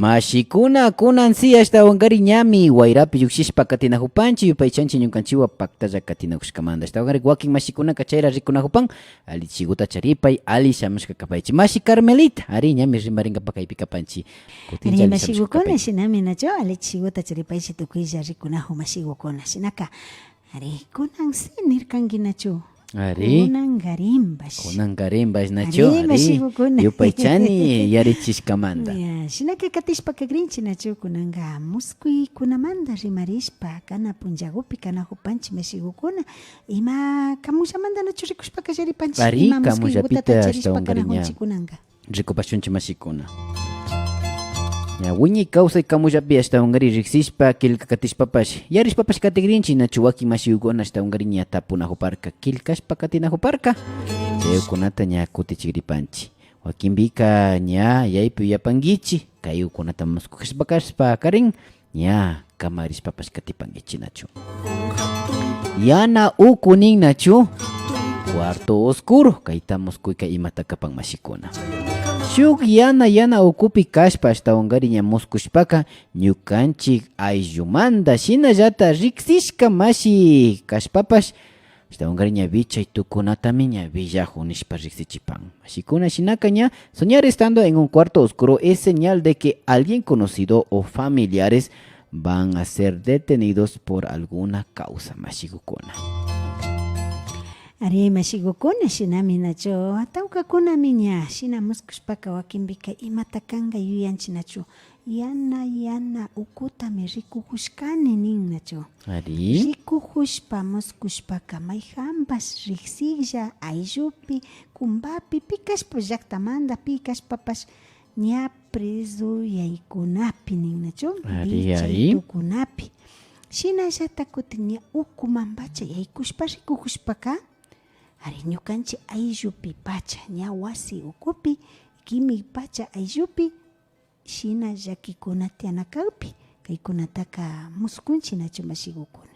Mashikuna kunansi ashtawan ñami wayrapi llukshishpa katinahupanchi yupaychanchi ñukanchiwa paktalla katinakushkamanta ashtawan wakin mashikunaka chayra rikunahupan ali chiguta charipay ali shamushka kapaychi mashi Carmelita ari ñami rimarinkapak kaypi kapanchi ari mashigukuna shinami nacho ali chiguta charipaychi tukuylla rikunahun mashigukuna shinaka ari kunansi nirkanki nacho Ari kunangarimbash nacho ari yupaychani yarichishkamanta shinaka katishpaka grinchi nacho kunanga muskuy kunamanta rimarishpa kana punllagupi kana hupanchi mashigukuna ima kamushamanta nacho rikushpaka yaripanchi ari kamullapita rikupashunchi mashikuna wiñay kawsay kamullapi ashtawanqari riksishpa killka katishpapash yarishpapash katigrinchi nachu wakin mashigukuna ashtawanqari ña tapunahuparka killkashpa katinahuparka chayukunata ña kutichikripanchi wakinpika ña yaypi uyapankichi kayukunata muskukashpa karin ña kamarishpapash katipankichi nachu yana ukunin nachu cuarto oscuro kayta muskuyka imata kapan mashikuna shuk yana ukupi kashpa ashtawanqari ña muskushpaka ñukanchik ayllumanta shinallata riksishka mashi kashpapash ashtawanqari ña bichay tukunatami ña villajun nishpa riksichipan mashikuna shinaka ña soñar estando en un cuarto oscuro es señal de que alguien conocido o familiares van a ser detenidos por alguna causa mashigukuna. Ari mashigukuna shinami nacho atawkakunami ña shina muskushpaka wakinpika imata kanqa yuyanchi nacho yana ukutami rikukushkani nin nacho Ari rikukushpa muskushpaka mayjanpas riksilla ayllupi kumbapi pikashpa llaqtamanta pikashpapash ña preso yaykunapi nin nacho Ari tukunapi shinallata kutin ña ukumanpacha yaykushpa rikukushpaka ari ñukanchik ayllupi pacha ña wasi ukupi kimi pacha ayllupi shina llakikuna tiana kawpi kaykunataka muskunchi nachu mashigukuna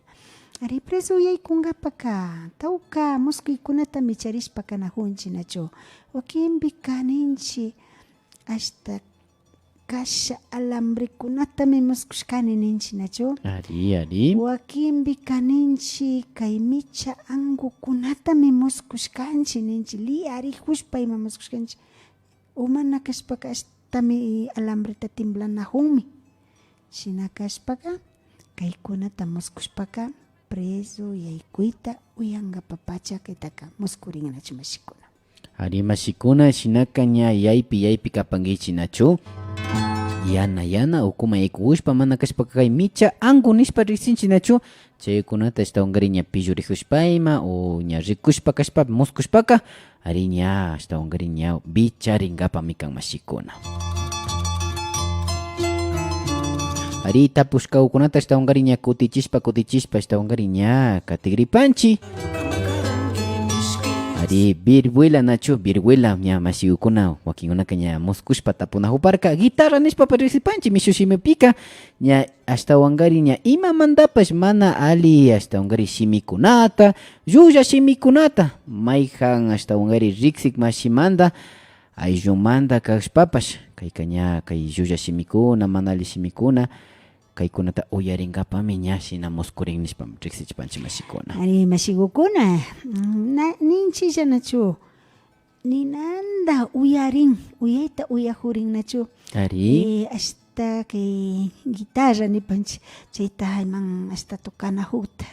ari preso yaykunkapaka tawka muskuykunata micharishpa kanajunchi nachu wakinpika ninchi hasta kasha alambrikunatami muskushkani ninchi nacho ari wakinpika ninchi kay micha angukunatami muskushkanchi ninchi liarijushpa ima muskushkanchi umana kashpaka ashtami alambrita timblanajunmi shina kashpaka kaykunata muskushpaka preso yaykuyta uyankapapacha kaytaka muskurin nachu mashikuna ari mashikuna shinaka ña yaypi kapankichi nachu yana ukuma yaykushpa mana kashpaka kay micha angu nishpa riksinchi nachu chaykunata ashtawanqari ña pillurijushpayma o ña rikushpa kashpa muskushpaka ari ña ashtawanqari ña bicharinkapami kan mashikuna ari tapushkawkunata ashtawanqari ña kutichishpa ashtawanqari ña katigripanchi ari viruela nachu viruela ña mashigukuna wakinkunaka ña muskushpa tapunahuparka guitarra nishpa risipanchi mishushimipika ña ashtawanqari ña imamantapash mana ali ashtawanqari shimikunata llulla shimikunata mayjan ashtawanqari riksik mashimanta ayllumanta kashpapash kayka ña kay llulla shimikuna mana ali shimikuna kaykunata uyarinkapami ña shina muskurin nishpa riksichipanchi mashikuna ari mashigukuna ninchilla nachu ninanda uyayta uyajurin nachu ari hasta kay guitarra nipanchi chayta iman hasta tukanajuta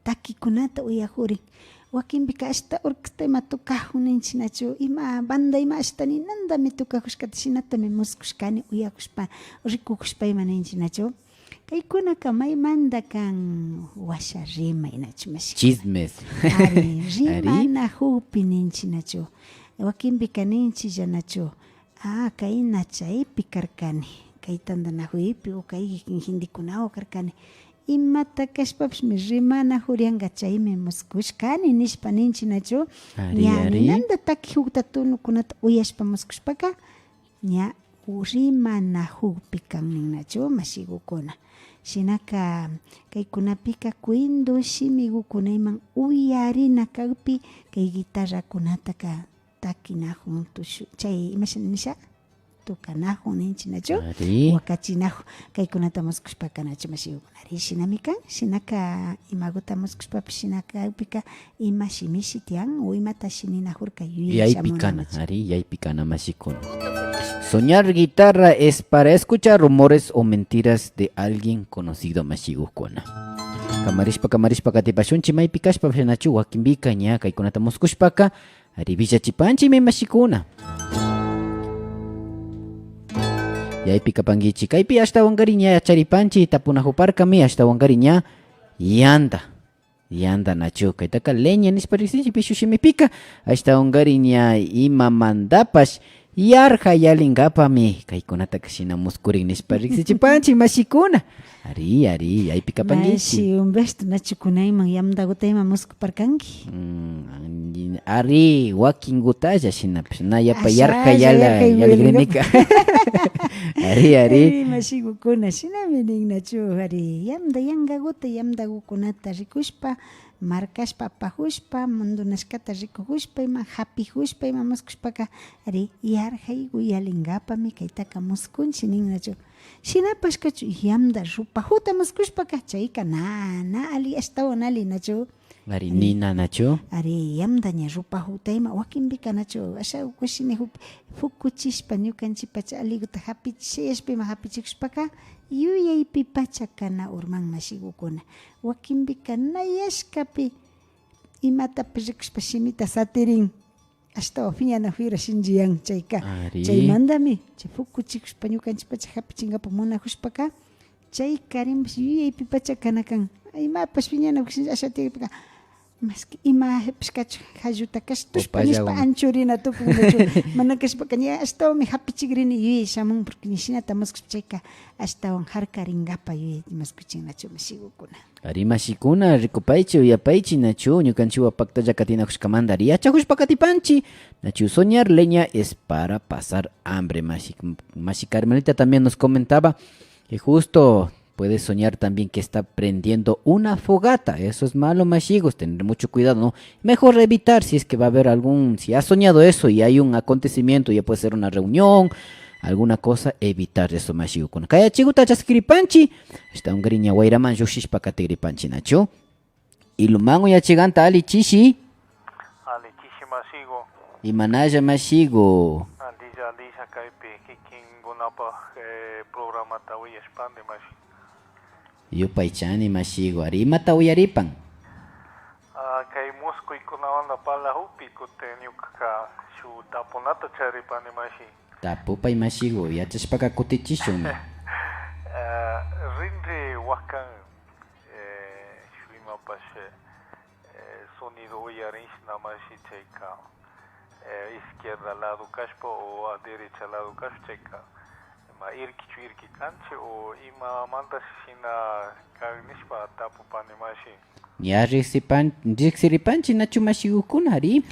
takikunata uyajurin wakinpika hasta orquesta ima tukajun ninchi nachu ima banda ima hasta ninandami tukajushkata shinatami muskushkani uyakushpa rikukushpa ima ninchi nachu kaykunaka maymanta kan washa rimay nachu mashikuna chismes ari rimanajupi ninchi nachu wakinpika ninchilla nachu kayna chaypi karkani kay tantanajuypi o kay hindikunawan karkani imata kashpapishmi rimanajurianka chaymi muskushkani nishpa ninchi nachu ña ninanta takijukta tunukunata uyashpa muskushpaka ña rimanajupi kan nin nachu mashigukuna shinaka kaykunapika kuindu shimigukunayman uyarina kawpi kay guitarrakunataka takinajun tushu chay imashan nisha tukanahun ninchi nachu Ari. wakachinahu kaykunata muskushpaka nachu mashigukuna ari shinami kan shinaka imakuta muskushpapi shinakapika ima shimishi tiyan o imata shininahurka Yaipikana, Ari, yaipikana mashikuna. Soñar guitarra es para escuchar rumores o mentiras de alguien conocido mashigukuna. Kamarishpa katipashunchi maypi kashpa shanachu wakinbika ña kaykunata muskushpaka ari villachipanchi may mashikuna. Yaypi kapangichi kaypi ashtawankari ña charipanchi tapunahuparkami ashtawankari ña yanda nachu kaytaka leña nispa riqsinchi pishushimipika ashtawankari ña ima mandapash yarja yalinkapami kaykunata kashina muskurin nispa riqsichipanchi mashikuna. Ari, yaypi kapangichi. Mashi umbesto nachukunayman yamdagutayman muskuparkanki. Ari wakingutalla shinapish nayapa yarja yaligrinika. Ari. Mashigukuna shinami ninnachu ari yamda yankakuta yamdakukunata rikushpa markashpa apahushpa mundunashkata rikuhushpa ima hapihushpa ima muskushpaka ari yarjay uyalinkapami kaytaka muskunchi ninnachu shinapashkachu yamda rupahuta muskushpaka chayka na ali ashtawan ali nachu Ari nina nachu ari yamda ña rupahuta ima wakinpika nachu asha ukushini fukuchishpa ñukanchipacha aliguta hapichishpa ima hapichikushpaka yuyaypi pacha kana urman mashigukuna wakinpika nayashkapi imatapi rikushpa shimita satirin ashtawan phiñana fira shinchiyan chayka chaymantami chay fukuchikushpa ñukanchipacha hapichinkapak munahushpaka chay karinpish yuyaypi pacha kana kan imapash phiñana ashatiypika maski ima pishkachu hayuta kashtushpa nishpa anchurina tukun mana kashpaka ña ashtawmi hapichikrini yuyay shamun porque nishinata muskushpa chayka ashtawan harkarinkapa yuyay muskuchinnachu mashigukuna. Ari mashikuna rikupaychi uyapaychi nachu ñukanchiwa paktalla katinakushkamanta ari yachakushpa katipanchi nachu soñar leña es para pasar hambre. Mashi Carmelita también nos comentaba que justo puede soñar también que está prendiendo una fogata. Eso es malo, mashigos, tener mucho cuidado, ¿no? Mejor evitar si es que va a haber si has soñado eso y hay un acontecimiento, ya puede ser una reunión, alguna cosa, evitar eso, mashigo. Con kaya chiguta chaskiripanchi, está un griña guairaman yoshishpa katigripanchi, nacho. Y lumango ya chiganta ali chishi. Ali chishi masigo. Y manaya mashigo. Alisa kaipi kikin gunapa programa tawi expande mashi. Yo paichani mashigo, ari mata uyaripan. Kay musku ikunawanda pala hupi kute nyuka shu tapunata charipani mashi. Tapupay mashigo, yachashpaka kutichishun. Rinri wakan shuima pashe sonido uyarinsh namashi chayka izquierda lado kashpa o a derecha lado kashpa chayka. Irki kanchi o ima mantas shina kagnishpa tapu panimashi. Ya riksiripanchi nachu mashigukuna ari.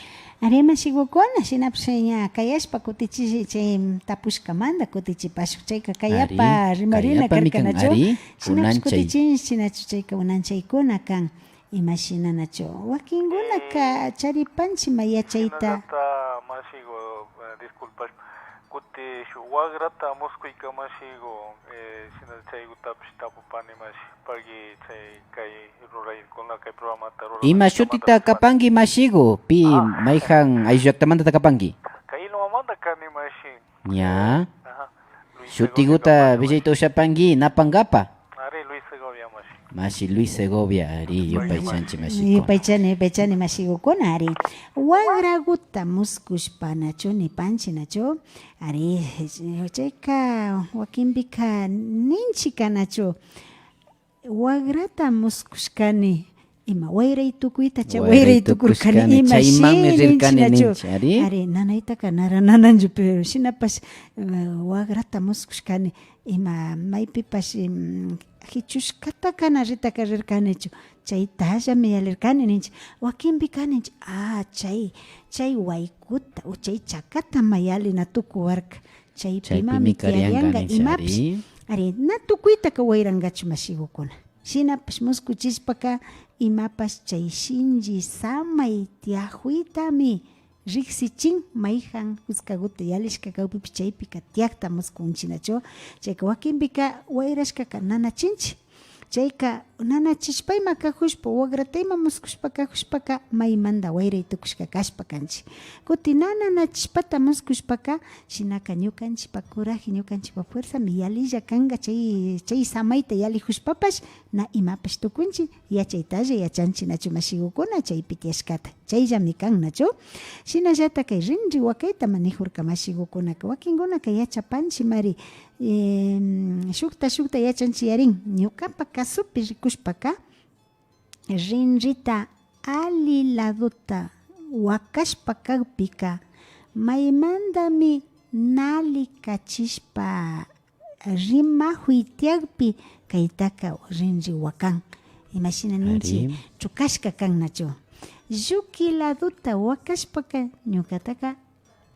Ari mashigukuna shinapish kayashpa kutichishi chay tapushkamanta kutichipashuk chayka kayapa rimarina karka nachu. Shinapish kutichinshi nachu chayka unanchaykuna kan imashina nachu. Wakinkunaka charipanchi maya chayta. Mashigo disculpas. Kuti wagrata muskuyka mashigo sina chaygutapish tapupani mashi pagi chay kay ruraykuna kay programata rurana. Ima shutita kapangi mashigo pi mayhan ayullaktamanta takapangi. Kay ilumamanta kani mashi. Ya. Shutiguta villayta ushapangi napangapa. Ari Luis Segovia mashi. Mashi Luis Segovia ari yupaychanchi mashikuna. Yupaychani mashigukuna ari wagraguta muskushpa nachu nipanchi nachu ari chayka wakinpika ninchika nachu wagrata muskushkani ima wayray tukuyta chay wayray tukurkani ima shininchi nachu ari nanaytaka naranananchu pero shinapash wagrata muskushkani ima maypipash hichushkata kana ritaka rirkanichu chaytallami yalirkani ninchi wakinpika ninchi chay waykuta o chay chakata mayalina tukuwarka chaypimami tiyarianga imapish ari na tukuytaka wayrangachu mashigukuna shinapish muskuchishpaka imapash chay shinchi samay tiyakuytami riksichin mayhan huskaguta yalishka kawpipi chaypika tiakta muskunchinachu chayka wakinpika wayrashkaka nanachinchi chayka nanachishpayma kajushpa wagratayma muskushpa kajushpaka maymanta wayray tukushka kashpa kanchik kuti nanachishpata muskushpaka shinaka ñukanchikpa coraje ñukanchikpa fuerzami yalilla kanka chay samayta yalijushpapash na imapash tukunchik yachaytalla yachanchinachu mashigukuna chaypi tiyashkata chayllami kannachu shinallata kay rinri wakayta manejurka mashigukunaka wakinkunaka yachapanchik mari shukta yachanchiyarin ñuqapa kasupi rikushpaka rinrita ali laduta wakashpa kawpika maymantami nali kachishpa rimajuy tiakpi kaytaka rinri wakan imashinaninchik chukashka kannachu lluki laduta wakashpaka ñuqataka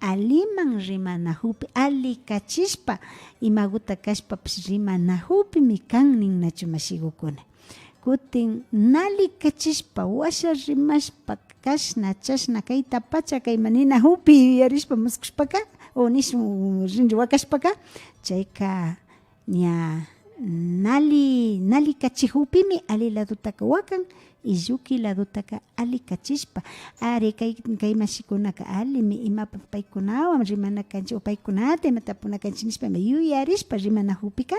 aliman rimanajupi ali kachishpa imaguta kashpapish rimanajupimi kan ninnachu mashigukuna kutin nali kachishpa washa rimashpa kashna chashna kayta pacha kayma ninajupi yarishpa muskushpaka o nish rinri wakashpaka chayka ña nali kachijupimi ali ladutaka wakan y lluki ladutaka ali kachishpa ari kay mashikunaka alimi imapa paykunawan rimana kanchik o paykunata ima tapunakanchik nishpa yuyarishpa rimanajupika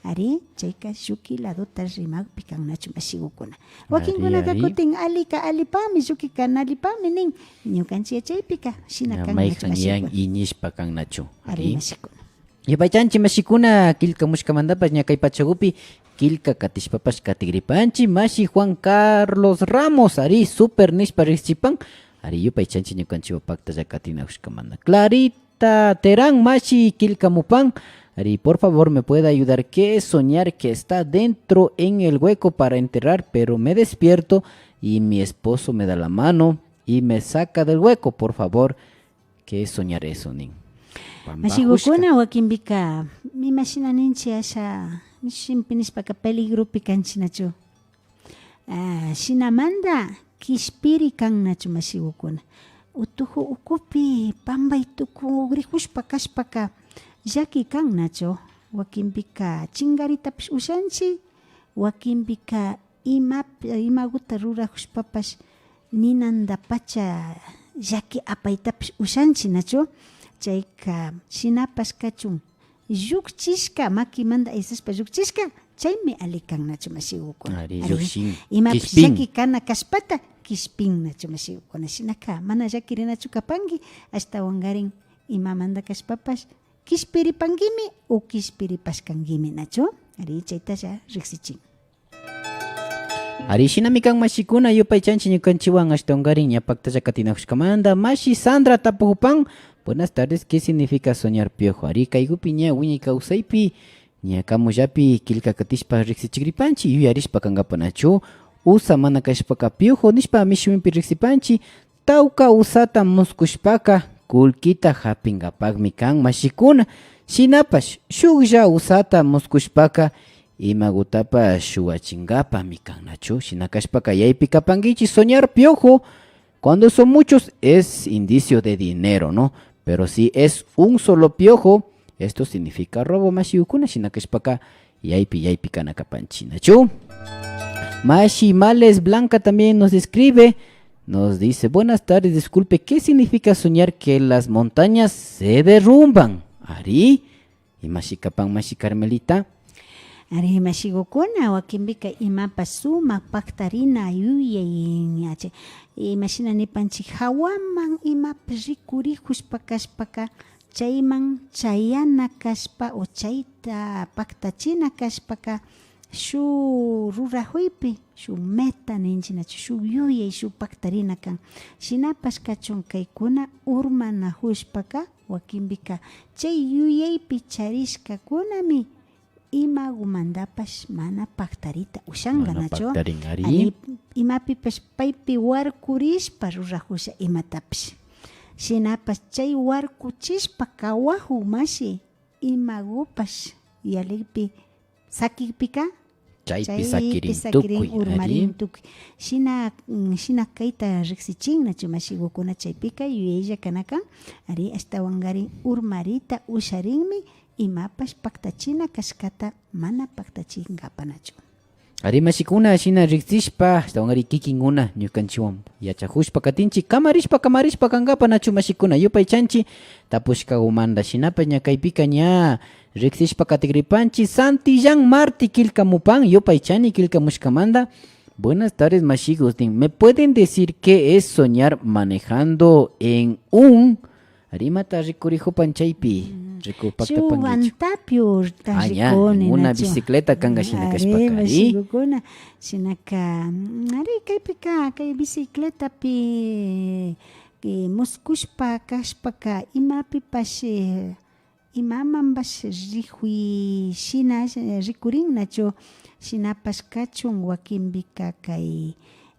ari chayka lluki laduta rimakpi kannachu mashigukuna wakinkunaka kutin alika alipami llukika nalipami nin ñukanchik yachaypika shina kannachu mashigukuna iñishpa kannachu ari mashikuna yapaychanchik mashikuna kilka mushkamantapash ña kay pachakupi kilka katishpapash katigripanchik mashi Juan Carlos Ramos ari super nishpa riqsipan ari yupaychanchik ñukanchik wapakta katinakushkamanta Clarita Terán mashi kilka mupan ari por favor me puede ayudar que soñar que está dentro en el hueco para enterrar pero me despierto y mi esposo me da la mano y me saca del hueco por favor que soñar eso nin mashigukuna wakinpika imashinaninchik asha shimpinispa peligrupi kanchinachu shinamanta kishpiri kannachu mashigukuna utuku ukupi pambay tukurijushpa kashpaka llaki kannachu wakinpika chingaritapish ushanchik wakinpika imaguta rurajushpapash ninanta pacha llaki apaytapish ushanchik chayka shinapash kachun llukchishka makimanta aysashpa llukchishka chaymi ali kannachu mashigukuna imapish llaki kana kashpata kishpinnachu mashigukuna shinaka mana llakirinachu kapanki ashtawankarin imamanta kashpapash kishpiripankimi o kishpiripashkankimi nachu ari chaytasha riqsichin ari shinami kan mashikuna yupaychanchik ñukanchikwan ashtawankarin ñapaktasha katinakushkamanta mashi Sandra tapujupan. Buenas tardes, ¿qué significa soñar piojo? Ari kaygupi ña wiñay kawsaypi ña kamullapi kilka katishpa riqsichikripanchik yuyarishpa kankapanachu usa mana kashpaka piojo nishpa mishimimpi riqsipanchik tawka usata muskushpaka kullkita hapinkapakmi kan mashikuna shinapash shuklla usata muskushpaka imagutapash shuwachinkapami kannachu shinakashpaka yaypi kapankichik soñar piojo cuando son muchos es indicio de dinero, ¿no? Pero si es un solo piojo, esto significa robo mashigukuna shinakashpaka yaypi kanakapanchinachu. Mashi Males Blanca también nos escribe, nos dice, buenas tardes, disculpe, ¿qué significa soñar que las montañas se derrumban? Ari, y Mashi Kapan, Mashi Carmelita. Ari mashigukuna wakinpika imapas sumak paktarina yuyay imashinanipanchik hawaman imapas rikurijushpa kashpaka chayman chayana kashpa o chayta paktachina kashpaka shu rurajuypi shu meta ninchinachu shu yuyay shu paktarina kan shinapas kachun kaykuna urmanajushpaka wakinpika chay yuyaypi charishkakunami imagumantapash mana paktarita ushankanachu ari imapipash paypi warkurishpa rurajusha imatapish shinapash chay warkuchishpa kawaju mashi imagupash yalipi sakipika chaypi sakirin sakirin tukuy urmarin ari tukuy shina kayta riqsichinnachu mashigukuna chaypika yuyaylla kanakan ari ashtawangarin urmarita usharinmi imapash paktachina kashkata mana paktachinqapanachu. Ari mashikuna shina riqsishpa ashtawan kikinkuna ñukanchiwan yachakushpa katinchik kamarishpa kankapa nachu mashikuna yupay chanchi tapushkakumanta shinapash ña kaypika ña riqsishpa katikripanchik Santillán Marti Quilcamupan yupay chani Quilcamushkamanta. Buenas tardes mashigos, ¿me pueden decir qué es soñar manejando en un arimata rikurijo panchaypi? Tapio una bicicleta kanga shinaka spakari. Shinaka ari kaypika kay bicicleta pi muskushpa kashpaka imapipash imamanbash rihui shina rikurin nacho shinapash kachun wakinbika kay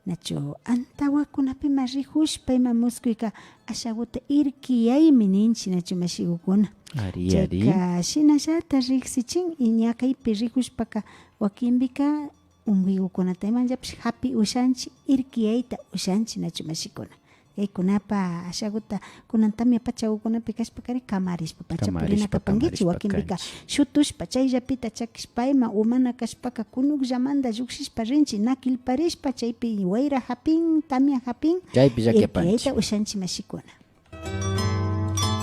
nacho antawakunapi rihushpa ima muskuyka ashaguta irkiyaymi ninchi nacho mashigukuna. Chayka shinallata riqsichin y ña kaypi rihushpaka wakinbika umbigukunata imanllapish hapi ushanchi irkiyayta ushanchi nacho mashikuna. Yaykunapa ashaguta kunan tamya pachakukunapi kashpakari kamarishpa pachapurina kapankichik wakinbika shutushpa chayllapita chakishpa ima umana kashpaka kunukllamanta llukshishpa rinchi na kilparishpa chaypi wayra hapin tamya hapin irkiyayta ushanchi mashikuna.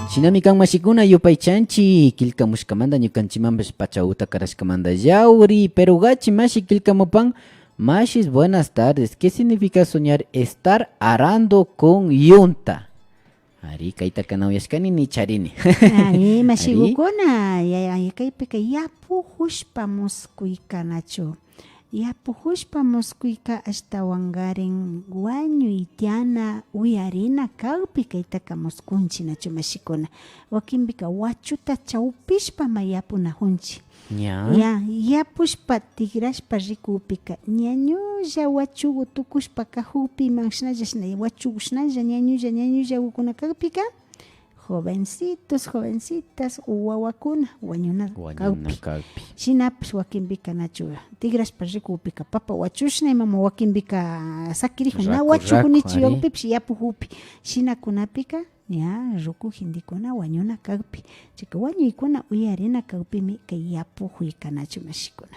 Shinami kan mashikuna yupay chanchi Quilcamushkamanta ñukanchimanpish pachauta karashkamanta yauri perugachi mashi Quilcamupan. Mashis, buenas tardes. ¿Qué significa soñar estar arando con yunta? Ari kaita kanawiyashkani ni charini. Ari mashigukuna kaypika yapuhushpa muskuyka nacho. Yapuhushpa muskuyka ashtawangarin wañuy tiana uyarina kawpi kaytaka muskunchi nacho mashikuna. Wakinbika wachuta chawpishpa mayapunahunchi. Ya yapushpa tigrashpa rikupika ñañulla wachugu tukushpa kahupi manshnalla shina wachugushnalla ñañulla ukuna kawpika jovencitas wawakuna wañuna kawpi shinapish wakinbika nachu tigrashpa rikupika papa wachushna imama wakinbika sakirijuna wachugunichi wawpipish yapuhupi shinakunapika ya ruku hindikuna wañuna kawpi chika wañuykuna uyarina kawpimi kay yapujuyka nachu mashikuna.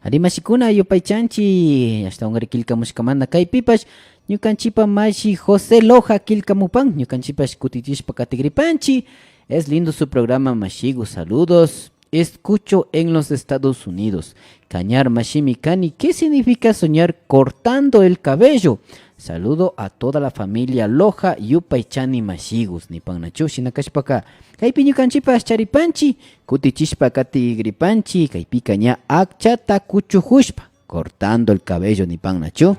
Ari mashikuna yupay chanchi ashtawanri Quilcamushkamanta kaypipash ñukanchipa mashi José Loja Quilcamupan ñukanchipash kutitishpa katigripanchi. Es lindo su programa mashigu, saludos. Escucho en los Estados Unidos. Cañar mashimi kani, ¿qué significa soñar cortando el cabello? Saludo a toda la familia Loja yupay chani mashigus nipan nachu shinakashpaka kaypi ñukanchipas charipanchi kutichishpa katigripanchi kaypika ña akchata kuchujushpa cortando el cabello nipan nachu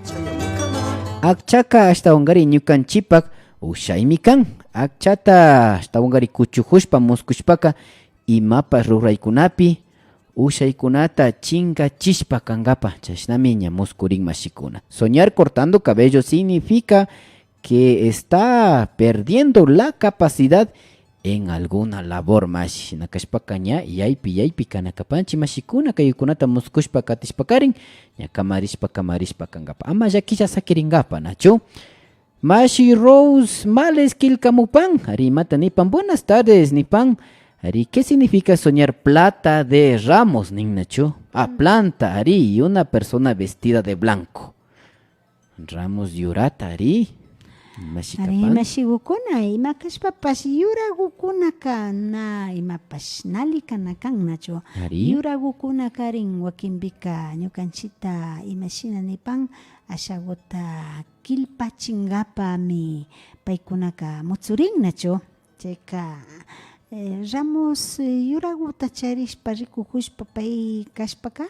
akchaka ashtawanqari ñukanchipak ushaymi kan akchata ashtawanqari kuchujushpa muskushpaka imapas ruraykunapi ushaykunata chinkachishpa kankapa chashnami ña muskurin mashikuna. Soñar cortando cabello significa que está perdiendo la capacidad en alguna labor mashi. Nakashpaka ña yaypi kanakapanchi mashikuna kayukunata muskushpa katishpakarin ña kamarishpa kankapa. Ama llakilla sakirinkapa nachu. Mashi Rose Males Quilcamupan. Arimata nipan. Buenas tardes nipan. Ari, ¿qué significa soñar plata de ramos, Nignacho? Planta, Ari, y una persona vestida de blanco. Ramos yurata, Ari. Ari, mashigukuna, imakashpapas yuragukuna kana, imapash nalikana kan nacho. Ari. Yuragukuna karin wakinbika ñukanchita imashina nipan ashaguta kilpachingapami paykunaka mutsurin nacho. Cheka Ramos yuraguta charishpa rikukushpa pay kashpaka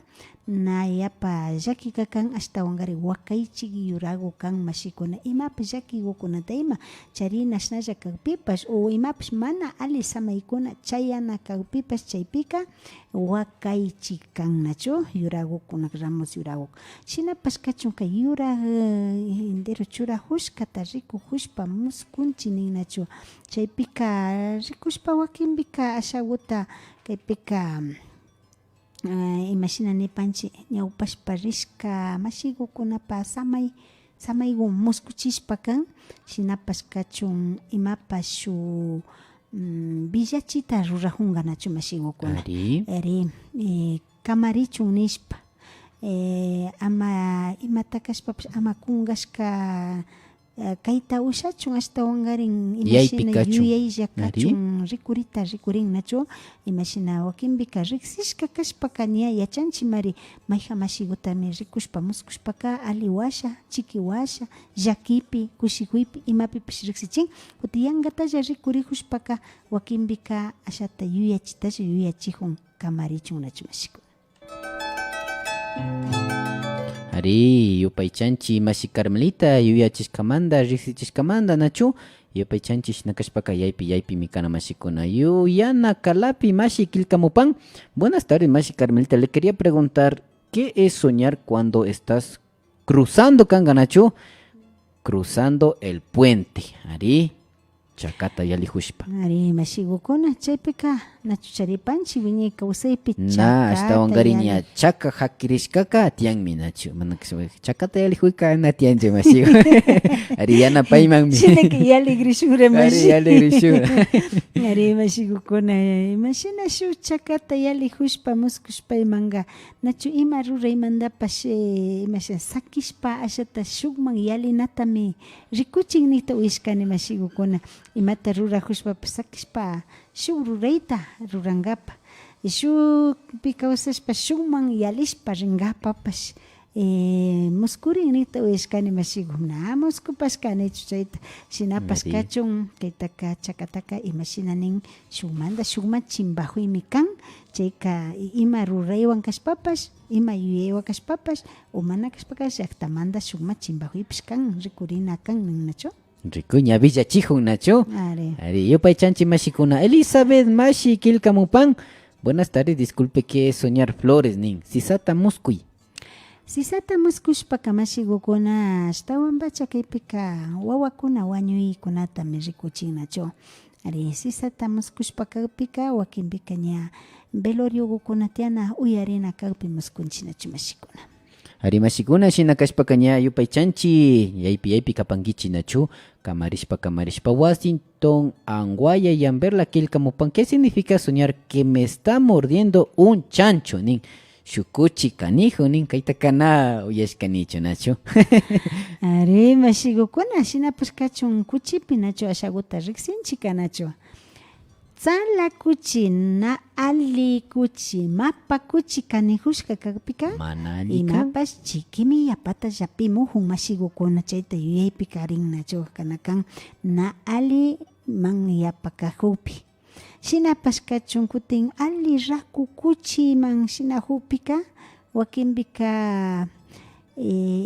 nayapa llakika kan ashtawanqari wakaychik yuragu kan mashikuna imapas llakikukunata ima charinashnalla kawpipas o imapas mana ali samaykuna chayana kawpipas chaypika wakaychik kan nachu yuragukuna Ramos yuragu shinapas kachun kay yurag indero churajushkata rikukushpa muskunchi ninachu chaypika rikushpa wakinbika ashaguta kaypika imashina nipanchik ñawpashpa rishka mashikukunapa samaywan muskuchishpa kan shinapash kachun imapash shuk villachita rurajunga nachu mashikukuna ari kamarichun nishpa ama imata kashpapash ama kungashka kayta ushachun ashtawangarin imashina yuyaylla kachun rikurin nachu imashina wakinpika riksishka kashpaka ña yachanchik mari mayja mashikutami rikushpa muskushpaka ali washa chiki washa llakipi kushikuypi imapipish riksichin kutin yangatalla rikurijushpaka wakinpika ashata yuyachitalla yuyachijun kamarichun nachu mashikuna. Ari yupaychanchi masi Carmelita yuyachishkamanta riksichishkamanta nachu yupaychanchi shinakashpaka yaypi mikana mashikuna yuyana kalapi mashi kilkamupan. Buenas tardes masi Carmelita, le quería preguntar ¿qué es soñar cuando estás cruzando kanga nachu? Cruzando el puente. Ari chakata yalijushpa. Ari mashigukuna chaypika nachucharipanchi wiñay kawsaypi na ashtawangarin chaka hakirishkaka tianmi nachu chakata yalijuika na tianche mashigo ari yana paymanmi chinaka yaligrishura mashi ari yaligrishura ari mashigukuna imashina shu chakata yalijushpa muskushpaymanga nachu ima ruraymantapash imasha sakishpa ashata shukman yalinatami rikuchin nita uyashkani mashigukuna imata rurajushpapas sakishpa shuk rurayta rurangapa shuk pikawsashpa shukman yalishpa ringapapash muskurin nita uyashkani mashiguna muskupashkanichu chayta shinapas kachun kaytaka chakataka imashinanin shukman chimbajuymi kan chayka ima ruraywan kashpapash ima yuyaywan kashpapash o mana kashpapash llaktamanta shukman chimbajuypish kan rikurina kan ninnachu Rikuña Villa Chijun nacho. Ari yupaychanchi mashikuna. Elizabeth Mashi Kilkamupan. Buenas tardes, disculpe, ¿qué es soñar flores nin? Sisata muskuy. Sisata muskushpaka mashigukuna ashtawan bacha kaypika wawakuna wañuykunata rikuchin nacho. Ari sisata muskushpaka pika wakinpika ña velorio tiana uyarina kawpi muskunchi nacho mashikuna. Ari mashikuna shinakashpaka ña yupaychanchi yaypi kapankichi nachu kamarishpa Washington Anguaya Yamberla Kilkamupan. ¿Qué significa soñar que me está mordiendo un chancho nin? Shukuchi kanijo nin kaytakana uyashkanichu nachu. Ari mashigukuna shinapash kachun kuchipi nachu ashaguta riksinchika nachu. Tzala kuchi na ali kuchi mapa kuchi kanijushka kakpika imapas chikimi yapata llapimuhun mashigukuna chayta yuyaypika rin nachu kanakan na ali man yapakajupi shinapas kachun kutin ali raku kuchi man shinajupika wakinpika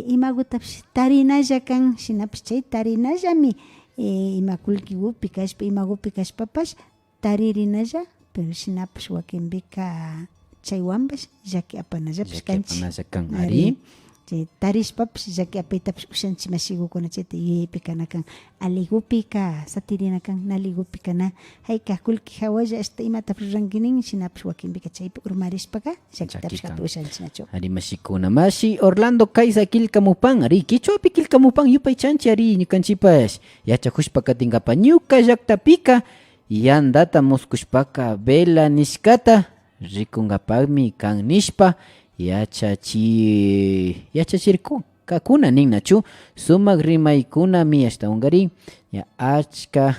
imagutapish tarinalla kan shinapas chay tarinallami imakulkigupi kashpa imagupi kashpapash taririnalla pero shinapash wakinpika chaywanpash llaki apanallapish kanchik ari chay tarishpapish llaki apaytapish ushanchik mashigukuna chayta yuyaypika nakan aligupika satirina kan naligupika na hayka kullki hawalla hasta imatapish rankinin shinapash wakinpika chaypi urmarishpaka llakitapish kata ushanchik nachu. Ari mashikuna mashi Orlando Kaisa Kilkamupan. Ari kichwapi Kilkamupan yupaychanchi ari ñukanchipash yachakushpaka tinkapa ñuka llaktapika yandata muskushpaka vela nishkata rikunkapakmi kan nishpa yachachirku kakuna nin nachu sumak rimaykunami ashtawankarin ya achka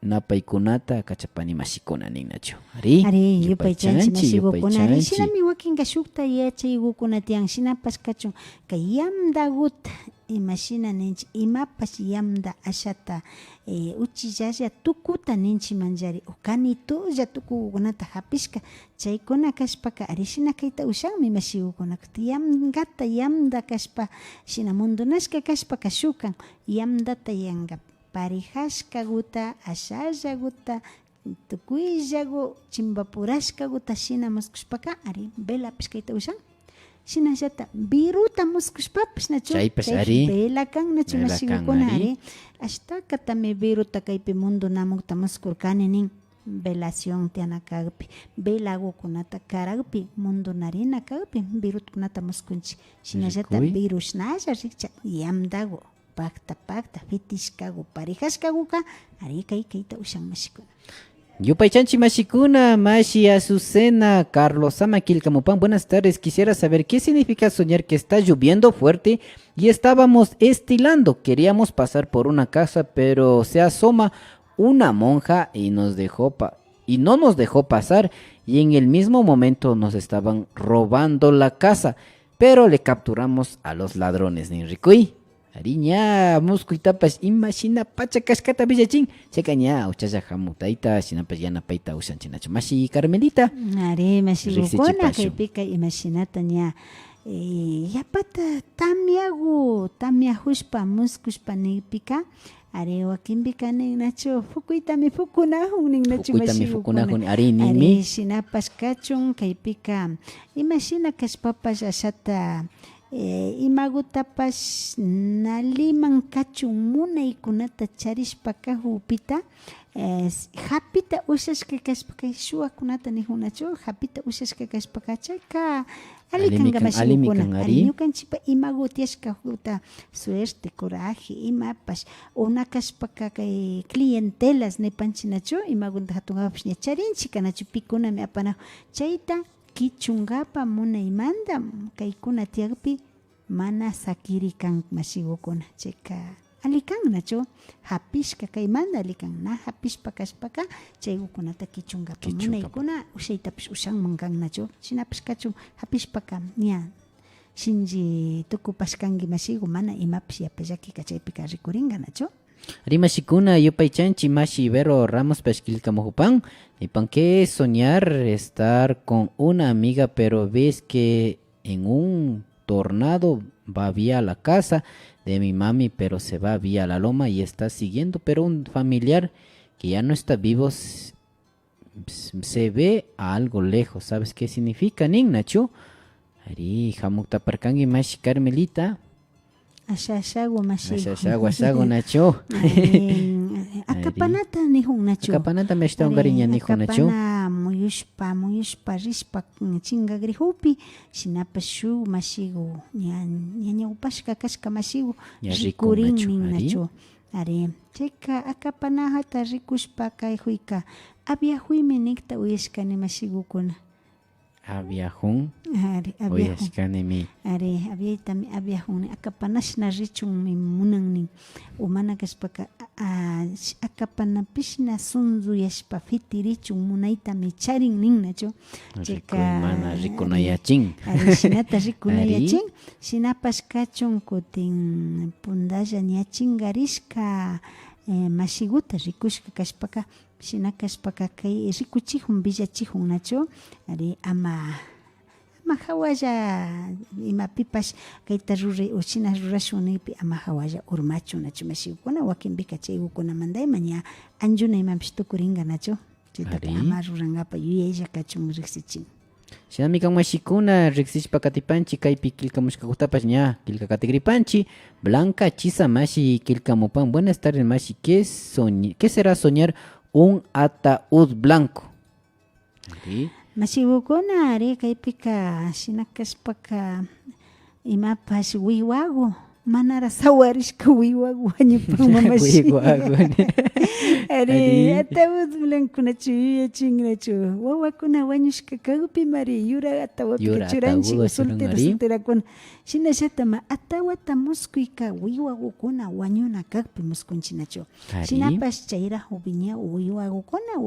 napaykunata kachapani mashikuna nin nachu. Ari yupaychanchi mashigukuna ari shinami wakinka shukta yachaykukuna tiyan shinapash kachun kay yamdagut imashina ninchi imapash yamda ashata uchillalla tukuta ninchi manjari ukani tulla tukukunata hapishka chaykuna kashpaka ari shina kayta ushanmi mashigukuna yamgata yamda kashpa shina mundunashka kashpaka shukan yamdata yanga parijashka guta ashalla guta tukuyllagu chimbapurashka guta shina muskushpaka ari velapish kayta ushan shinallata viruta muskushpapish nachu chaypish ari vela kan nachu mashigukuna ari ashtakatami viruta kaypi mundunamukta muskurkani nin velación tiana kagpi velago kunata karagpi mundo narina kagpi virut kunata muskunchi shinallata Rikuy. virus naya rikcha yamdago pakta fitishkago parejashkaguka ari kayta ushan mashikuna. Yupaychanchi mashikuna, Mashi, Azucena, Carlos Sama, Quilcamupan, buenas tardes. Quisiera saber qué significa soñar que está lloviendo fuerte y estábamos estilando. Queríamos pasar por una casa, pero se asoma una monja y no nos dejó pasar. Y en el mismo momento nos estaban robando la casa, pero le capturamos a los ladrones. Ninricuy. Ariña, muscuitapas, imagina pacha cascata villachín. Checaña, uchacha jamutaita, sinapas yana paita usanchinacho. Mashi Carmelita. Are mashigukuna Rixichipachu. kaypika imashinata ña yapata tamia hushpa muskushpa niypika are wakinpika ninnachu fukuytami fukunahun ninnachu Fukuytami mashigukuna. fukunahun, ari ninmi. Are shinapas kachun kaypika imashina kashpapas ashata imagutapas naliman kachun munaykunata charishpaka hupita hapita ushashka kashpaka shuwakunata nijunachu hapita ushashka kashpaka chayka alikanga mashigukuna ari ñukanchikpa imagu tiyashka huta suerte coraje imapas una kashpaka kay clientelas nipanchinachu imagunta hatungapash ña charinchika nachu pikunami apana chayta kichungapa munaymanta kaykuna tiyakpi mana sakiri kan mashigukuna chayka alikan nachu hapishka kaymanta alikan na hapishpa kashpaka chaykukunata kichungapa munaykuna ushaytapish ushanman kan nachu shinapish kachun hapishpaka ña shinji tukupashkanki mashigu mana imapish yapallakika chaypika rikuringa nachu. Rimashikuna, Yupaychanchi, Mashi Vero Ramos Pashquilcamojupan. ¿Y pan qué es soñar estar con una amiga, pero ves que en un tornado va vía la casa de mi mami, pero se va vía la loma y está siguiendo, pero un familiar que ya no está vivo se ve a algo lejos? ¿Sabes qué significa, Nacho? Ari, Jamukta Parkangi, Mashi Carmelita. Ashashago mashigu. Ashashago Nacho. Akapanata nihun nachu. Akapanata me está ungariña nihun nachu. Akapana muyushpa rispa chinga grihupi sinapashu mashigu ña upashka kashka mashigu rikurin nin nachu. Are chayka akapana hata rikushpa kayhuyka abiahuymi nikta uyashkani mashigukuna. Aviajun. Oyashkanimi. Are aviaitami aviajun akapanashna richunmi munannin umana kashpaka akapanapishna sunzuyashpa fitirichun munaytami charin ninnachu. Chayka mana rikunayachin. Are shinata rikunayachin shinapash kachun kutin pundalla ña chingarishka mashiguta rikushka kashpaka shina kashpaka kay rikuchijun villachijun nachu ari ama hawalla imapipash kayta uchina rurashunipi ama hawalla urmachu nachu mashigukuna wakinpika chaykukuna mandayman ña anchuna imapish tukuringa nachu chaytapi ama rurangapa yuyaylla kachun riksichin. Shinami kan mashikuna riksishpa katipanchi kaypi kilkamushkakutapash ña kilkakatigripanchi. Blanca Chisa Mashi Kilkamupan. Buenas tardes, Mashi. ¿Qué será soñar un ataúd blanco? ¿Sí? Mashigukuna ari kaypika shinakashpaka imapash wiwagu manara sawarishka wiwagu wañupanma mashi. Ari ataúd blanco nachu yuyachin nachu wawakuna wañushka kagpi mari yura ataúdpi churanchik solterakuna shinallatama atawata muskuyka wiwagukuna wañuna kagpi muskunchik nachu. Shinapash chayrajupi ña wiwagukuna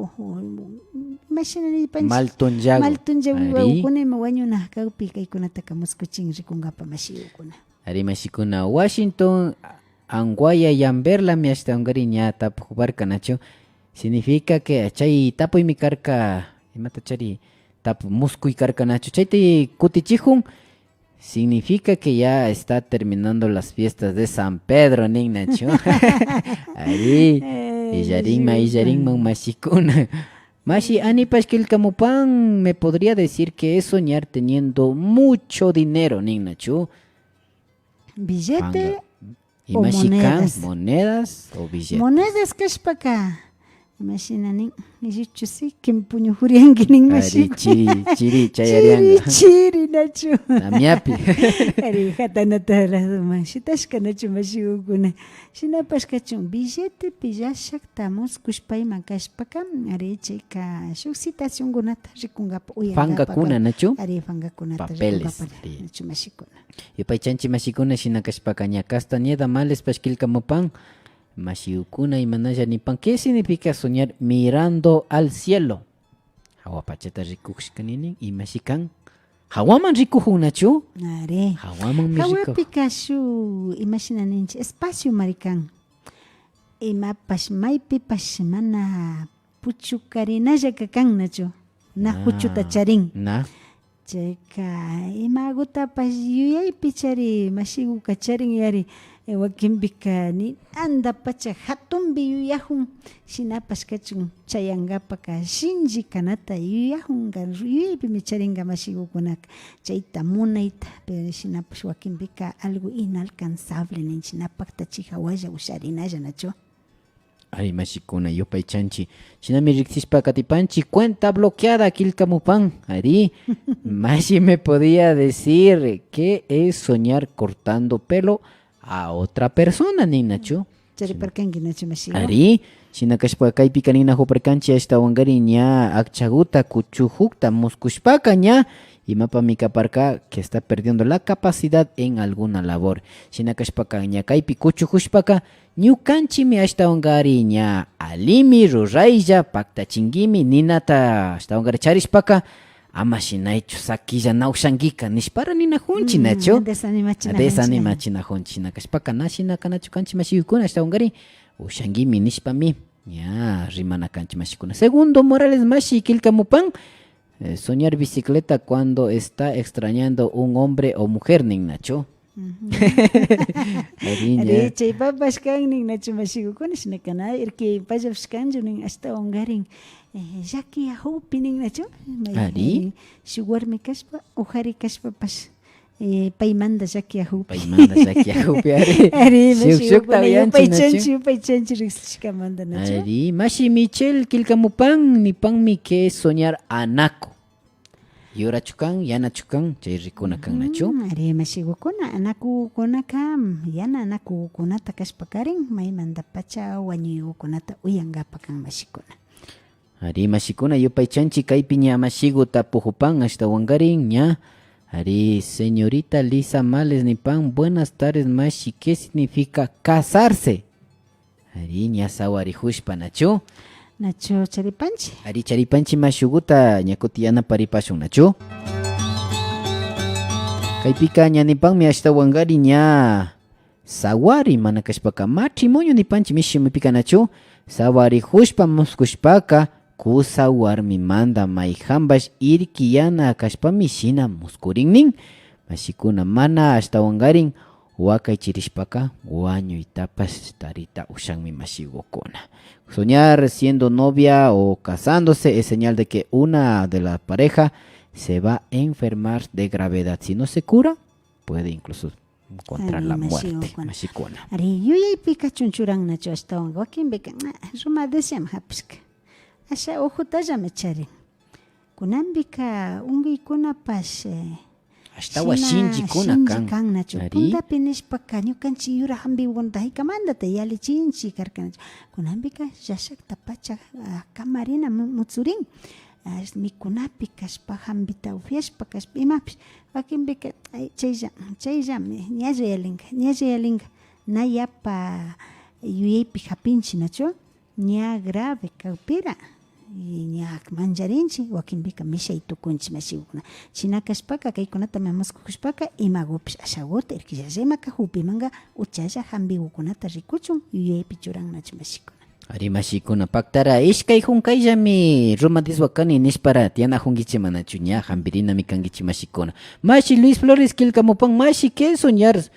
imashinanipanchik maltunlla wiwagukuna ima wañuna kagpi kaykunataka muskuchin rikunkapa mashigukuna. Ari mashikuna Washington Anguaya Yamberla mi hasta ungariña tapubarka nacho. Significa que chay tapu y mi carca imata chari tapu muscu y carca nacho. Chay kutichijun significa que ya está terminando las fiestas de San Pedro nin nacho. Ari illarin man mashikuna. Mashi ani pashkilkamupan me podría decir que es soñar teniendo mucho dinero nin nacho. Billete y o Machican, monedas. Monedas o billetes. Monedas kashpaka Mashina nin ichusi kimpuñu hurianki nin Ari mashikuna. chiri chayarianga. Chiri nachu. Namiapi. Ari hatanata las shitashka nachu mashikuna. Shinapash kachun billete pillashakta muskushpayman kashpaka ari chayka shuk citacionkunata rikungapa uyangapa. Fangakuna nachu. Ari fangakunata Papeles. rikungapa nachu mashikuna. Yupaychanchi mashikuna shina kashpaka ña Castañeda males pashkilkamupan. Mashiukuna y manaya nipan. ¿Qué significa soñar mirando al cielo? Hawapachata rikushkaninin y mashikan. Hawaman rikuhun nachu. Ari. Hawaman mi rikuh. Hawapika shu imashinaninchi espacio marikan. Imapash maypipash mana puchukarinalla kakan nachu. Na huchuta charin. Na. Chayka imagutapash yuyaypi chari mashiguka charin yari wakinpika ni anda pacha hatunpi yuyahun shinapash kachun chayangapaka shinji kanata yuyahunga yuyaypimi charinga mashigukunaka chayta munayta pero shinapash wakinpika algo inalcanzable ninchinapakta chihawalla usharinalla nachu. Ay, mashikuna, yupaychanchi. Shinami riksishpa katipanchi, cuenta bloqueada, kilkamupan. Ari, Mashi me podía decir qué es soñar cortando pelo a otra persona, ninachu. Chariparkanki nachu mashigu. Ari, shinakashpa kaypika nina huparkanchi hasta wangari ña akchaguta kuchujukta muskushpaka ña imapa mikaparka que está perdiendo la capacidad en alguna labor. Shinakashpaka ña kaypi kuchujushpaka ñukanchi mi hasta wangari ña alimi ruraylla paktachingimi ninata hasta wangari charishpaka ama shinaychu sakilla nawshankika nishpara nina junchi nachu. Desanimachina junchi shinakashpaka na shinakanachu kanchi mashikuna hasta wangari ushangimi nishpami ña rimana kanchi mashikuna. Segundo, Morales mashi kilkamupan. Soñar bicicleta cuando está extrañando un hombre o mujer, Ninacho. Ari chay papas kan ning nachu mashigukuna shinakana irki pajabs kanju ning hasta ongarin yaki ahupi ning nachu. Ari shuwarmi kashpa uhari kashpa pas paymanda yaki ahupi. Paymanda yaki ahupi ari. Ari mashigukuna yupaychanchi riksishkamanda nachu. Ari mashi Michel kilkamupan nipanmi que es soñar anaco. Yura chukan, yana chukan, chay rikuna kan nachu. Ari mashigukuna anakukunaka yana anakukunata kashpakarin maymanda pacha wañuyukunata uyangapa kan mashikuna. Ari mashikuna yupaychanchi kaypi ña mashiguta pujupan hasta wangarin ña. Ari señorita Lisa Males nipan, buenas tardes mashi, ¿qué significa casarse? Ari ña sawarihushpa nachu. Nacho charipanchi. Ari charipanchi mashuguta ñakutiyana paripashun nachu. Kaypika ñanipanmi hasta wangari ña sawari mana kashpaka matrimonio nipanchi mishimipika nachu. Sawari hushpa muskushpaka kusa warmi manda mayhambash irkiyana kashpami shina muskurinnin. Mashikuna mana hasta wangarin wakay chirishpaka wañuytapas tarita ushanmi mashigukuna. Soñar siendo novia o casándose es señal de que una de la pareja se va a enfermar de gravedad. Si no se cura, puede incluso encontrar la muerte. Mashikuna. Ari yuyaypika chunchurang nachu hasta wanga wakinpika ruma deseam hapiska. Asha ojutalla mecharin. Kunanpika ungaykunapash hasta washinji kuna kan nachu. Punta pinishpaka ñukanchi yura hambiwunta hikamandata yalichinchi karka nachu. Kunanpika yashakta pacha kamarina mutsurin. Mikunapi kashpa hambita ufiashpa kashpa imapish wakinpika chaylla ñayalinga nayapa yuyaypi hapinchi nachu ña grave kawpira ña mancharinchi wakinpika mishay tukunchi mashigukuna china kashpaka kaykunata mamuskushpaka imagupish ashaguta irkillallamaka hupimanga uchalla hambigukunata rikuchun yuyaypi churan nachu mashigukuna. Ari mashikuna paktara ishkay hunkayllami romantiswakani nishpara tiana hunkichi manachu ña hambirinami kankichi mashikuna. Mashi Luis Flores kilkamupan mashi que soñar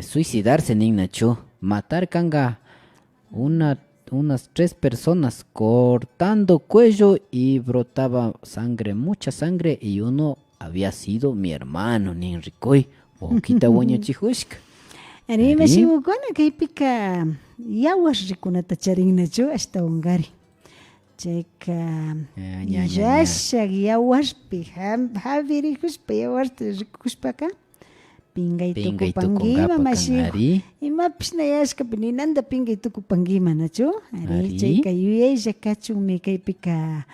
suicidarse ninachu. Matar kanga unas 3 personas cortando cuello y brotaba sangre, mucha sangre y uno había sido mi hermano nin rikoy o kita waño chihushka. Ari mashigukuna kaypika yawash rikunata charin nachu hasta wangari. chayka ña. yashak yawarpi javirikuspa yawarta rikukushpaka pingay tukupankima mashiku ari imapish nayashkapi ninanta pingay tukupankima nachu ari Ari. chayka yuyaylla kachunmi kaypika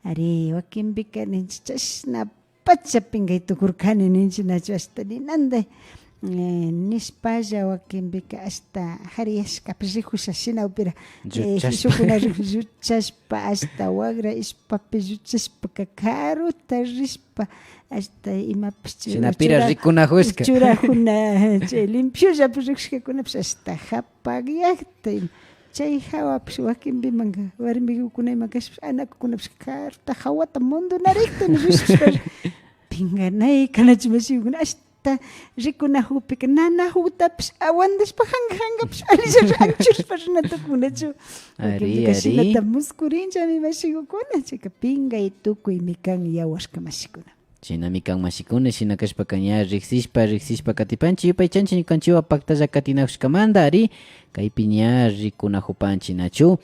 ari wakinpika ninchik chashna pacha pingay tukurkani ninchik nachu hasta ninanta nispalla wakinpika hasta hariyashkapi rikusha shina upira Lluchashpa. hishukuna lluchashpa hasta wagra ispapi lluchashpaka karuta rishpa hasta imapish Shinapira rikunajushka. churajuna chay limpiollapi rikushkakunapish hasta hapagllakta chay hawapish wakinpimanka warmikukunayman kashpish anakukunapish karuta hawata mundunarikta rishpa pinganay kanachu mashikukuna hasta rikunajupika nanajutapish awandashpa hangapish alilla ranchushpa rinatukunachu Ari, shinata ari. muskurinchami mashikukuna chayka pingay tukuymi kan yawashka mashikuna Shinami kan mashikuna shina kashpaka ña riksishpa katipanchi yupay chanchi ñukanchiwa paktalla katinakushkamanta ari kaypi ña rikunajupanchi nachu.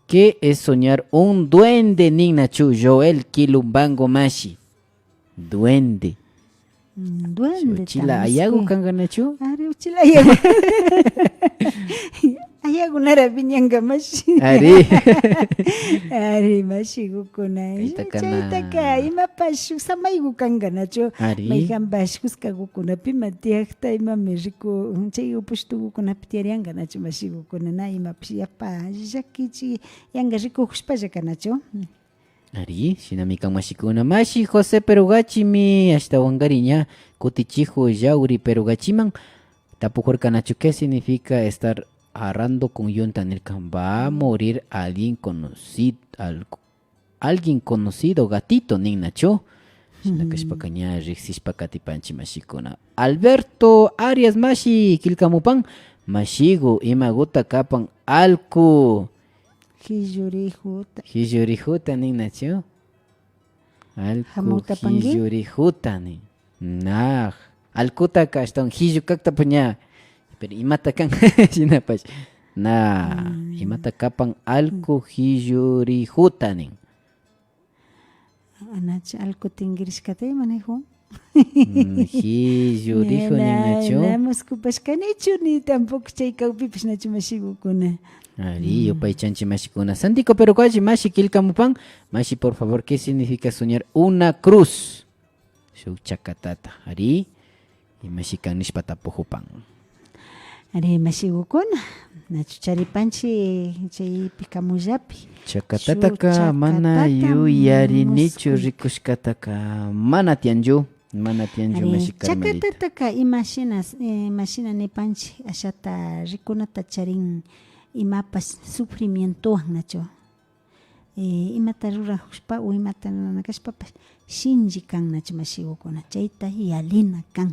¿Qué es soñar un duende nin nachu? Joel Kilumbango Mashi. Duende. duende Uchila ayagu kanga nachu? ari uchila ayagu ayagunara piñanka mashi Ari. ari mashikukuna Kaytakana. chaytaka imapash samaygu kanka nachu Ari. maykanpash kuskakukunapi tiakta imami riku chay upushtukukunapi tiarianka nachu mashikukuna na imapish yapa llakichi yanka rikukushpalla kanachu Ari, shinami kan mashikuna mashi José Perugachimi hasta Wangariña Kutichijo Yauri Perugachiman Tapujorcanachu. ¿Qué significa estar arrando con yunta en el campo? Va a morir alguien conocido, alguien conocido, gatito ninacho. Shinakashpakaña riksishpakatipanchi mashikuna. Alberto Arias Mashi Kilkamupan Mashigo Imaguta Kapan Alku hiyurijuta Hijurijuta ninacho. Alku Hamutapangi? hijurijuta ni. Nah. Alkuta ka están hijukakta puña. Pero imata kan sinapash. Nah. Imata kapan alku hijurijuta ni. anacha algo tingirishkatay manejo Hijurijo ninacho. namuskupashkanichu ni tampoco chay kawpipish nachu mashikukuna Ari, yo pay chanchi mashikuna. Santico pero kwachi mashi kilkamupan. Mashi, por favor, ¿qué significa soñar una cruz? Su chacatata. Ari. Y mashi kan nishpatapujupan. ari mashikukuna nachu charipanchi chay pikamullapi Chakatataka mana yuyarinichu rikushkataka mana tianju mashi Carmelita. chakatataka imashina nipanchi ashata rikunata charin imapas sufrimiento nacho imata rurahushpa o imata nanakashpapas shinji kan nacho mashikukuna chayta yalina kan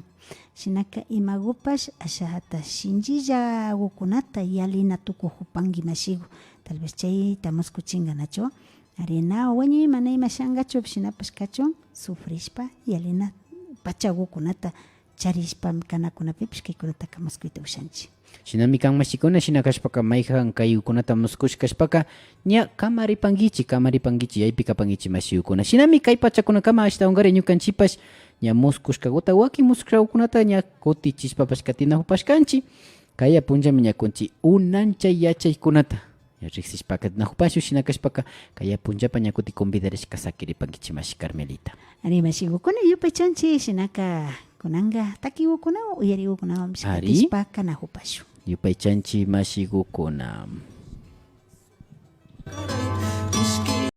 shinaka imagupas ashata shinjilla gukunata yalina tukujupanki mashiku tal vez chayta muskuchinga nacho arena wañi mana imashangachu shinapas kachun sufrishpa yalina pachagukunata charishpa kanakunapipish kaykunataka muskuyta ushanchi Shinami kan mashikuna shinakashpaka mayjan kayukunata muskushkashpaka ña kamaripangichi yaypi kapangichi mashikuna. Shinami kay pachakuna kama ashta ungari ñukanchipash ña muskushkaguta waki muskushkagunata ña kutichishpapash katinahupashkanchi. Kaya punllami ñakunchi unancha yachaykunata. Ya riksishpaka tinahupashu shinakashpaka kaya punllapa ña kuti convidarishka sakiripankichi mashi Carmelita. Ari mashikukuna yupay chanchi shinaka kunanga takiwukuna uyariwukuna Ari. mishkatishpa kanahupashu Yupay chanchi mashigukuna.